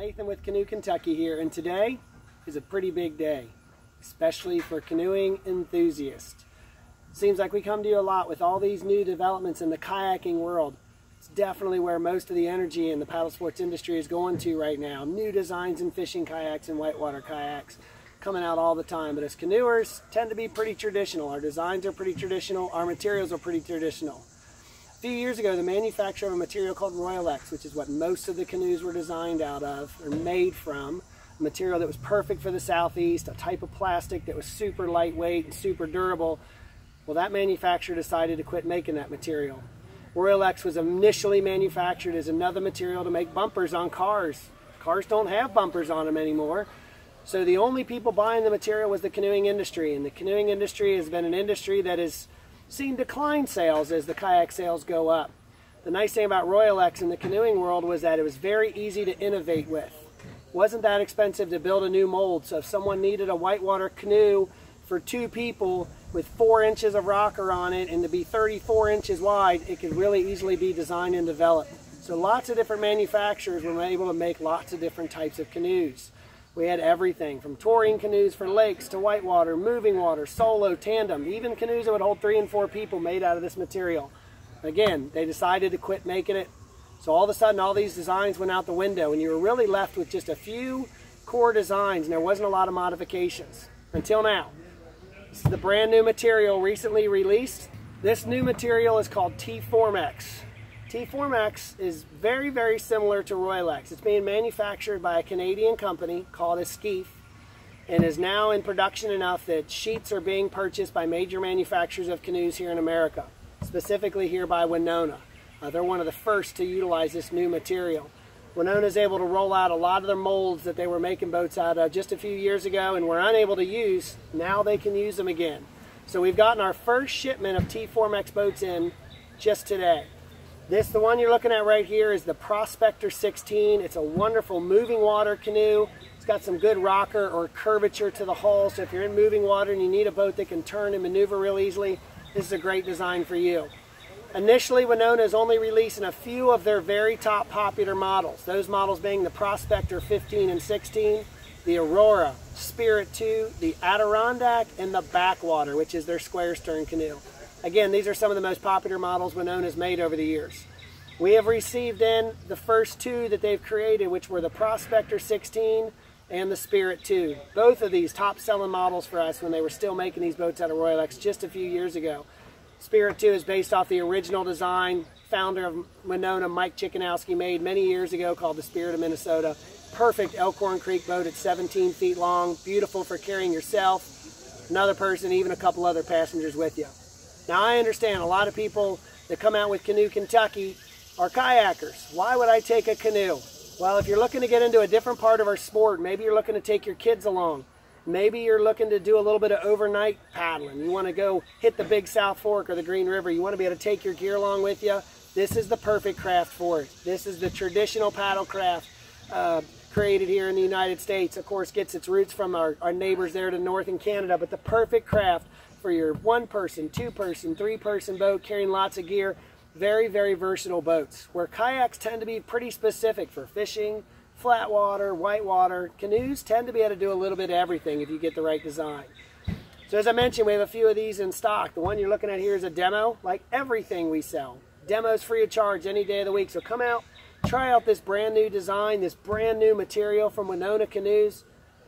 Nathan with Canoe Kentucky here, and today is a pretty big day, especially for canoeing enthusiasts. Seems like we come to you a lot with all these new developments in the kayaking world. It's definitely where most of the energy in the paddle sports industry is going to right now. New designs in fishing kayaks and whitewater kayaks coming out all the time. But as canoers, tend to be pretty traditional. Our designs are pretty traditional. Our materials are pretty traditional. A few years ago, the manufacturer of a material called Royalex, which is what most of the canoes were designed out of or made from, a material that was perfect for the Southeast, a type of plastic that was super lightweight and super durable. Well, that manufacturer decided to quit making that material. Royalex was initially manufactured as another material to make bumpers on cars. Cars don't have bumpers on them anymore. So the only people buying the material was the canoeing industry, and the canoeing industry has been an industry that has seen decline sales as the kayak sales go up. The nice thing about Royalex in the canoeing world was that it was very easy to innovate with. It wasn't that expensive to build a new mold, so if someone needed a whitewater canoe for 2 people with 4 inches of rocker on it and to be 34 inches wide, it could really easily be designed and developed. So lots of different manufacturers were able to make lots of different types of canoes. We had everything from touring canoes for lakes to whitewater, moving water, solo, tandem, even canoes that would hold 3 and 4 people made out of this material. Again, they decided to quit making it. So all of a sudden, all these designs went out the window, and you were really left with just a few core designs, and there wasn't a lot of modifications until now. This is the brand new material recently released. This new material is called T-Form-X. T-Form-X is very, very similar to Royalex. It's being manufactured by a Canadian company called Esquif and is now in production enough that sheets are being purchased by major manufacturers of canoes here in America, specifically here by Wenonah. They're one of the first to utilize this new material. Wenonah is able to roll out a lot of their molds that they were making boats out of just a few years ago and were unable to use. Now they can use them again. So we've gotten our first shipment of T-Form-X boats in just today. The one you're looking at right here is the Prospector 16. It's a wonderful moving water canoe. It's got some good rocker or curvature to the hull, so if you're in moving water and you need a boat that can turn and maneuver real easily, this is a great design for you. Initially, Wenonah is only releasing a few of their very top popular models. Those models being the Prospector 15 and 16, the Aurora, Spirit 2, the Adirondack, and the Backwater, which is their square stern canoe. Again, these are some of the most popular models Wenonah has made over the years. We have received in the first 2 that they've created, which were the Prospector 16 and the Spirit 2. Both of these top-selling models for us when they were still making these boats out of Royalex just a few years ago. Spirit 2 is based off the original design founder of Wenonah, Mike Chickanowski, made many years ago, called the Spirit of Minnesota. Perfect Elkhorn Creek boat at 17 feet long, beautiful for carrying yourself, another person, even a couple other passengers with you. Now I understand a lot of people that come out with Canoe Kentucky are kayakers. Why would I take a canoe? Well, if you're looking to get into a different part of our sport, maybe you're looking to take your kids along. Maybe you're looking to do a little bit of overnight paddling. You want to go hit the Big South Fork or the Green River. You want to be able to take your gear along with you. This is the perfect craft for it. This is the traditional paddle craft created here in the United States. Of course, gets its roots from our neighbors there to the north in Canada, but the perfect craft for your 1-person, 2-person, 3-person boat carrying lots of gear. Very, very versatile boats. Where kayaks tend to be pretty specific for fishing, flat water, whitewater, canoes tend to be able to do a little bit of everything if you get the right design. So as I mentioned, we have a few of these in stock. The one you're looking at here is a demo, like everything we sell. Demo's free of charge any day of the week. So come out, try out this brand new design, this brand new material from Wenonah Canoes.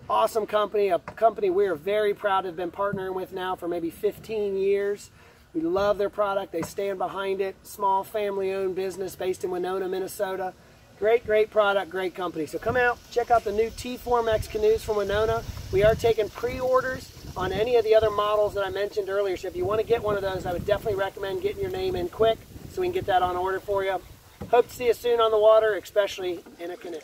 Awesome company, a company we are very proud to have been partnering with now for maybe 15 years. We love their product. They stand behind it. Small family-owned business based in Wenonah, Minnesota. Great, great product, great company. So come out, check out the new T-Form-X canoes from Wenonah. We are taking pre-orders on any of the other models that I mentioned earlier. So if you want to get one of those, I would definitely recommend getting your name in quick so we can get that on order for you. Hope to see you soon on the water, especially in a canoe.